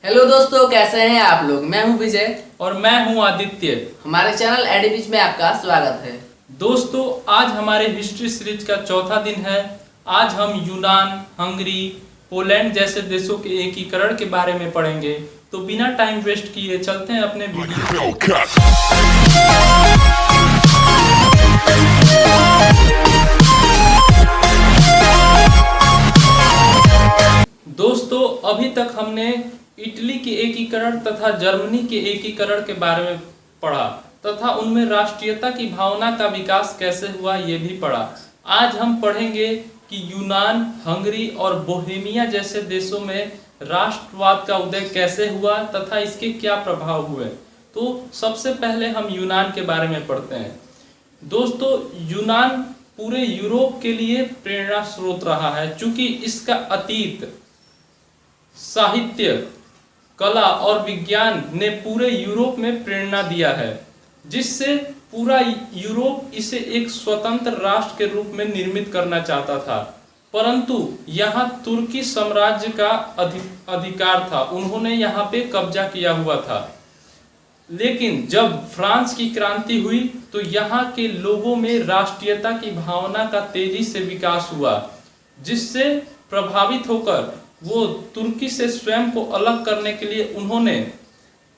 Hello दोस्तों, कैसे हैं आप लोग। मैं हूं विजय और मैं हूं आदित्य। हमारे चैनल एडीविज में आपका स्वागत है। दोस्तों, आज हमारे हिस्ट्री सीरीज का चौथा दिन है। आज हम यूनान, हंगरी, पोलैंड जैसे देशों के एकीकरण के बारे में पढ़ेंगे। तो बिना टाइम वेस्ट किए चलते हैं अपने वीडियो पे। दोस्तों, अभी तक हमने इटली के एकीकरण तथा जर्मनी के एकीकरण के बारे में पढ़ा तथा उनमें राष्ट्रीयता की भावना का विकास कैसे हुआ ये भी पढ़ा। आज हम पढ़ेंगे कि यूनान, हंगरी और बोहेमिया जैसे देशों में राष्ट्रवाद का उदय कैसे हुआ तथा इसके क्या प्रभाव हुए। तो सबसे पहले हम यूनान के बारे में पढ़ते हैं। दोस्तों, यूनान पूरे यूरोप के लिए प्रेरणा स्रोत रहा है, क्योंकि इसका अतीत साहित्य, कला और विज्ञान ने पूरे यूरोप में प्रेरणा दिया है, जिससे पूरा यूरोप इसे एक स्वतंत्र राष्ट्र के रूप में निर्मित करना चाहता था। परंतु यहाँ तुर्की साम्राज्य का अधिकार था, उन्होंने यहाँ पे कब्जा किया हुआ था। लेकिन जब फ्रांस की क्रांति हुई तो यहाँ के लोगों में राष्ट्रीयता की भावना का तेजी से विकास हुआ, जिससे प्रभावित होकर वो तुर्की से स्वयं को अलग करने के लिए उन्होंने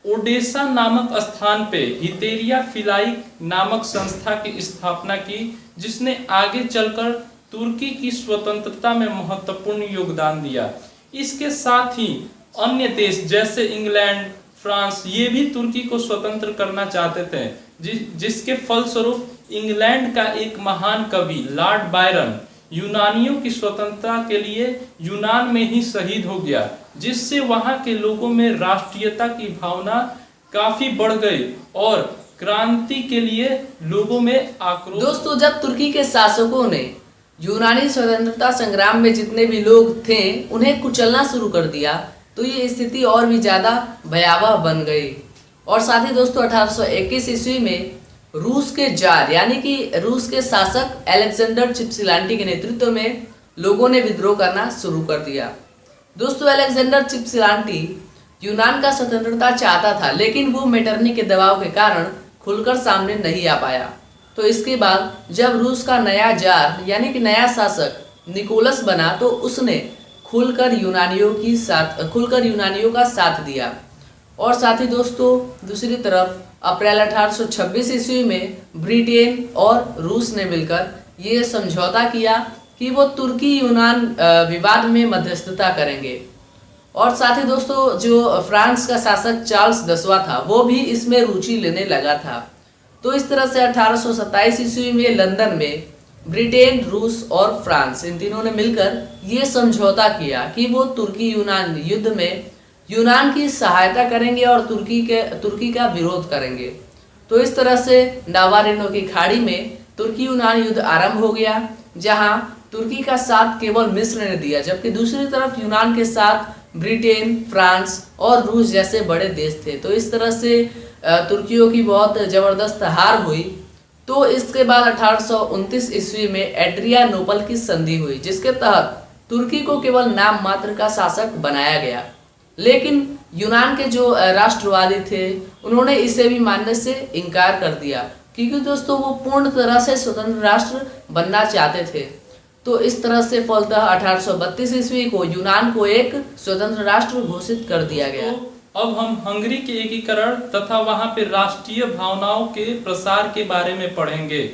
ओडेसा नामक स्थान पे हितेरिया फिलाई नामक संस्था की स्थापना की, जिसने आगे चलकर तुर्की की स्वतंत्रता में महत्वपूर्ण योगदान दिया। इसके साथ ही अन्य देश जैसे इंग्लैंड, फ्रांस ये भी तुर्की को स्वतंत्र करना चाहते थे, जिसके फलस्वरूप इंग्लैंड का एक महान कवि लॉर्ड बायरन यूनानियों की स्वतंत्रता के लिए यूनान में ही शहीद हो गया, जिससे वहां के लोगों में राष्ट्रीयता की भावना काफी बढ़ गई और क्रांति के लिए लोगों में आक्रोश। दोस्तों, जब तुर्की के शासकों ने यूनानी स्वतंत्रता संग्राम में जितने भी लोग थे उन्हें कुचलना शुरू कर दिया, तो ये स्थिति और भी ज्यादा भयावह बन गई। और साथ ही दोस्तों, 1821 ईस्वी में रूस के जार यानी कि रूस के शासक अलेक्जेंडर चिपसिलांटी के नेतृत्व में लोगों ने विद्रोह करना शुरू कर दिया। दोस्तों, अलेक्जेंडर चिपसिलांटी यूनान का स्वतंत्रता चाहता था, लेकिन वो मेटरनी के दबाव के कारण खुलकर सामने नहीं आ पाया। तो इसके बाद जब रूस का नया जार यानी कि नया शासक निकोलस बना, तो उसने खुलकर यूनानियों का साथ दिया। और साथ ही दोस्तों, दूसरी तरफ अप्रैल 1826 ईस्वी में ब्रिटेन और रूस ने मिलकर ये समझौता किया कि वो तुर्की यूनान विवाद में मध्यस्थता करेंगे। और साथ ही दोस्तों, जो फ्रांस का शासक चार्ल्स 10वां था वो भी इसमें रुचि लेने लगा था। तो इस तरह से 1827 ईस्वी में लंदन में ब्रिटेन, रूस और फ्रांस इन तीनों ने मिलकर ये समझौता किया कि वो तुर्की यूनान युद्ध में यूनान की सहायता करेंगे और तुर्की का विरोध करेंगे। तो इस तरह से नावारेनो की खाड़ी में तुर्की यूनान युद्ध आरंभ हो गया, जहां तुर्की का साथ केवल मिस्र ने दिया, जबकि दूसरी तरफ यूनान के साथ ब्रिटेन, फ्रांस और रूस जैसे बड़े देश थे। तो इस तरह से तुर्कियों की बहुत जबरदस्त हार हुई। तो इसके बाद 1829 ईस्वी में एड्रियानोपल की संधि हुई, जिसके तहत तुर्की को केवल नाम मात्र का शासक बनाया गया। लेकिन यूनान के जो राष्ट्रवादी थे उन्होंने इसे भी मानने से इनकार कर दिया, क्योंकि दोस्तों वो पूर्ण तरह से स्वतंत्र राष्ट्र बनना चाहते थे। तो इस तरह से फलतः 1832 ईस्वी को यूनान को एक स्वतंत्र राष्ट्र घोषित कर दिया गया। तो अब हम हंगरी के एकीकरण तथा वहां पे राष्ट्रीय भावनाओं के प्रसार के बारे में पढ़ेंगे।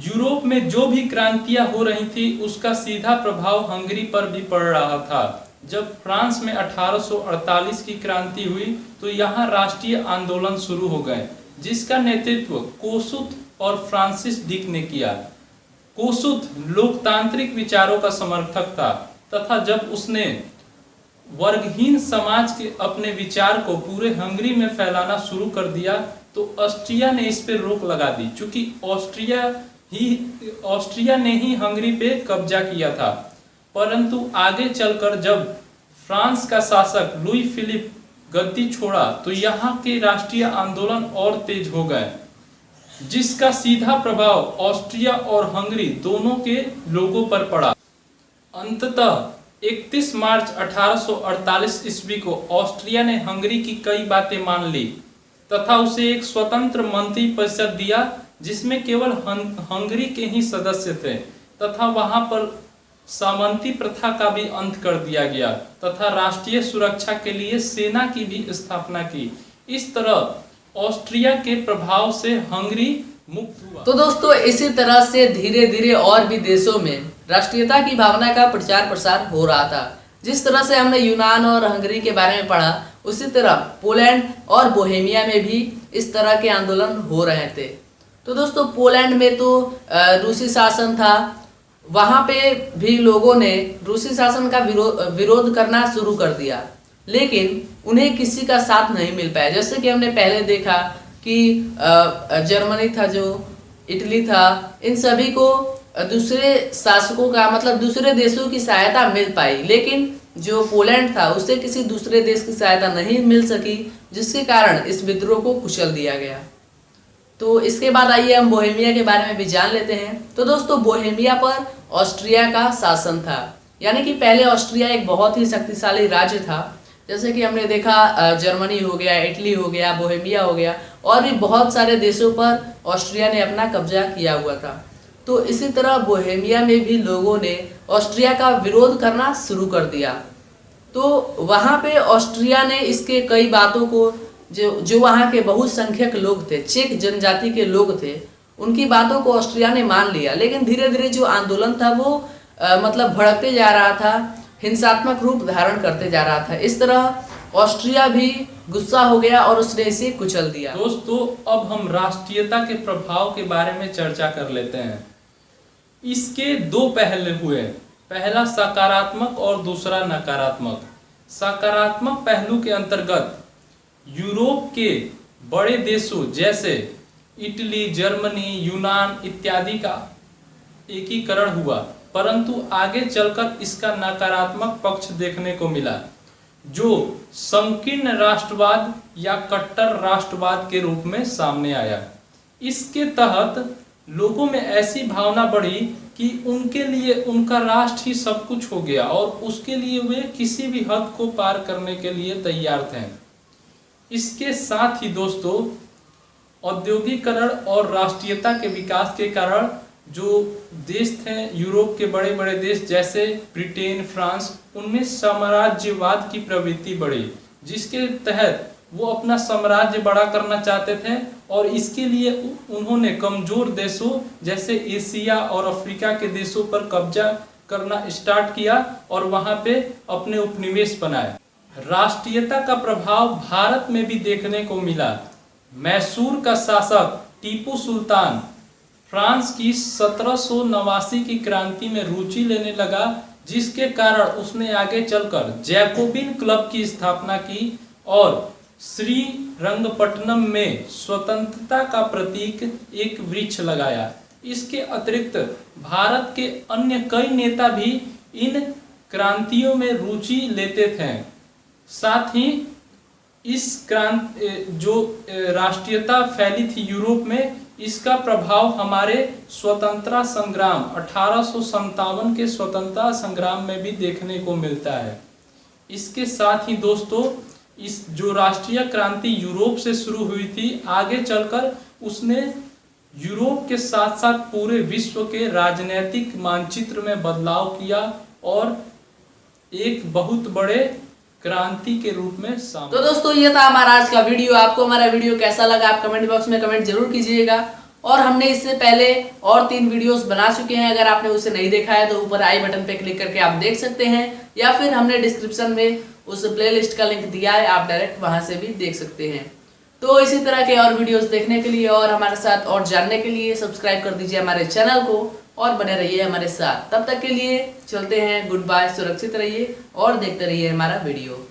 यूरोप में जो भी क्रांतियां हो रही थी उसका सीधा प्रभाव हंगरी पर भी पड़ रहा था। जब फ्रांस में 1848 की क्रांति हुई तो यहाँ राष्ट्रीय आंदोलन शुरू हो गए, जिसका नेतृत्व कोसुत और फ्रांसिस डिक ने किया। कोसुत लोकतांत्रिक विचारों का समर्थक था तथा जब उसने वर्गहीन समाज के अपने विचार को पूरे हंगरी में फैलाना शुरू कर दिया तो ऑस्ट्रिया ने इस पर रोक लगा दी, क्योंकि ऑस्ट्रिया ने ही हंगरी पे कब्जा किया था। परंतु आगे चलकर जब फ्रांस का शासक लुई फिलिप गद्दी छोड़ा तो यहाँ के राष्ट्रीय आंदोलन और तेज हो गए, जिसका सीधा प्रभाव ऑस्ट्रिया और हंगरी दोनों के लोगों पर पड़ा। अंततः 31 मार्च 1848 ईस्वी को ऑस्ट्रिया ने हंगरी की कई बातें मान ली तथा उसे एक स्वतंत्र मंत्री परिषद दिया जिसमें केवल हंगरी के ही सदस्य थे तथा वहां पर सामंती प्रथा का भी अंत कर दिया गया तथा राष्ट्रीय सुरक्षा के लिए सेना की भी स्थापना की। इस तरह ऑस्ट्रिया के प्रभाव से हंगरी मुक्त हुआ। तो दोस्तों इसी तरह से धीरे धीरे और भी देशों में राष्ट्रीयता की भावना का प्रचार प्रसार हो रहा था। जिस तरह से हमने यूनान और हंगरी के बारे में पढ़ा, उसी तरह पोलैंड और बोहेमिया में भी इस तरह के आंदोलन हो रहे थे। तो दोस्तों पोलैंड में तो रूसी शासन था, वहां पे भी लोगों ने रूसी शासन का विरोध करना शुरू कर दिया, लेकिन उन्हें किसी का साथ नहीं मिल पाया। जैसे कि हमने पहले देखा कि जर्मनी था, जो इटली था, इन सभी को दूसरे शासकों का मतलब दूसरे देशों की सहायता मिल पाई, लेकिन जो पोलैंड था उसे किसी दूसरे देश की सहायता नहीं मिल सकी, जिसके कारण इस विद्रोह को कुचल दिया गया। तो इसके बाद आइए हम बोहेमिया के बारे में भी जान लेते हैं। तो दोस्तों बोहेमिया पर ऑस्ट्रिया का शासन था, यानी कि पहले ऑस्ट्रिया एक बहुत ही शक्तिशाली राज्य था। जैसे कि हमने देखा जर्मनी हो गया, इटली हो गया, बोहेमिया हो गया, और भी बहुत सारे देशों पर ऑस्ट्रिया ने अपना कब्जा किया हुआ था। तो इसी तरह बोहेमिया में भी लोगों ने ऑस्ट्रिया का विरोध करना शुरू कर दिया। तो वहाँ पे ऑस्ट्रिया ने इसके कई बातों को, जो वहाँ के बहुसंख्यक लोग थे, चेक जनजाति के लोग थे, उनकी बातों को ऑस्ट्रिया ने मान लिया। लेकिन धीरे धीरे जो आंदोलन था वो मतलब भड़कते जा रहा था, हिंसात्मक रूप धारण करते जा रहा था। इस तरह ऑस्ट्रिया भी गुस्सा हो गया और उसने इसे कुचल दिया। दोस्तों अब हम राष्ट्रीयता के प्रभाव के बारे में चर्चा कर लेते हैं। इसके दो पहलू हुए, पहला सकारात्मक और दूसरा नकारात्मक। सकारात्मक पहलू के अंतर्गत यूरोप के बड़े देशों जैसे इटली, जर्मनी, यूनान इत्यादि का एकीकरण हुआ, परंतु आगे चलकर इसका नकारात्मक पक्ष देखने को मिला, जो संकीर्ण राष्ट्रवाद या कट्टर राष्ट्रवाद के रूप में सामने आया। इसके तहत लोगों में ऐसी भावना बढ़ी कि उनके लिए उनका राष्ट्र ही सब कुछ हो गया और उसके लिए वे किसी भी हद को पार करने के लिए तैयार थे। इसके साथ ही दोस्तों औद्योगिकरण और राष्ट्रीयता के विकास के कारण जो देश थे यूरोप के बड़े बड़े देश जैसे ब्रिटेन, फ्रांस, उनमें साम्राज्यवाद की प्रवृत्ति बढ़ी, जिसके तहत वो अपना साम्राज्य बड़ा करना चाहते थे और इसके लिए उन्होंने कमजोर देशों जैसे एशिया और अफ्रीका के देशों पर कब्जा करना स्टार्ट किया और वहां पे अपने उपनिवेश बनाए। राष्ट्रीयता का प्रभाव भारत में भी देखने को मिला। मैसूर का शासक टीपू सुल्तान फ्रांस की 1789 की क्रांति में रुचि लेने लगा, जिसके कारण उसने आगे चलकर जैकोबिन क्लब की स्थापना की और श्रीरंगपट्टनम में स्वतंत्रता का प्रतीक एक वृक्ष लगाया। इसके अतिरिक्त भारत के अन्य कई नेता भी इन क्रांतियों में रुचि लेते थे। साथ ही इस क्रांति जो राष्ट्रीयता फैली थी यूरोप में, इसका प्रभाव हमारे स्वतंत्रता संग्राम 1857 के स्वतंत्रता संग्राम में भी देखने को मिलता है। इसके साथ ही दोस्तों इस जो राष्ट्रीय क्रांति यूरोप से शुरू हुई थी, आगे चलकर उसने यूरोप के साथ साथ पूरे विश्व के राजनीतिक मानचित्र में बदलाव किया और एक बहुत बड़े क्रांति के रूप में सामने। तो दोस्तों ये था हमारा आज का वीडियो। आपको हमारा वीडियो कैसा लगा आप कमेंट बॉक्स में कमेंट जरूर कीजिएगा। और हमने इससे पहले और 3 वीडियोस बना चुके हैं, अगर आपने उसे नहीं देखा है तो ऊपर आई बटन पे क्लिक करके आप देख सकते हैं, या फिर हमने डिस्क्रिप्शन में उस प्लेलिस्ट का लिंक दिया है, आप डायरेक्ट वहां से भी देख सकते हैं। तो इसी तरह के और वीडियोस देखने के लिए और हमारे साथ और जानने के लिए सब्सक्राइब कर दीजिए हमारे चैनल को और बने रहिए हमारे साथ। तब तक के लिए चलते हैं, गुड बाय, सुरक्षित रहिए और देखते रहिए हमारा वीडियो।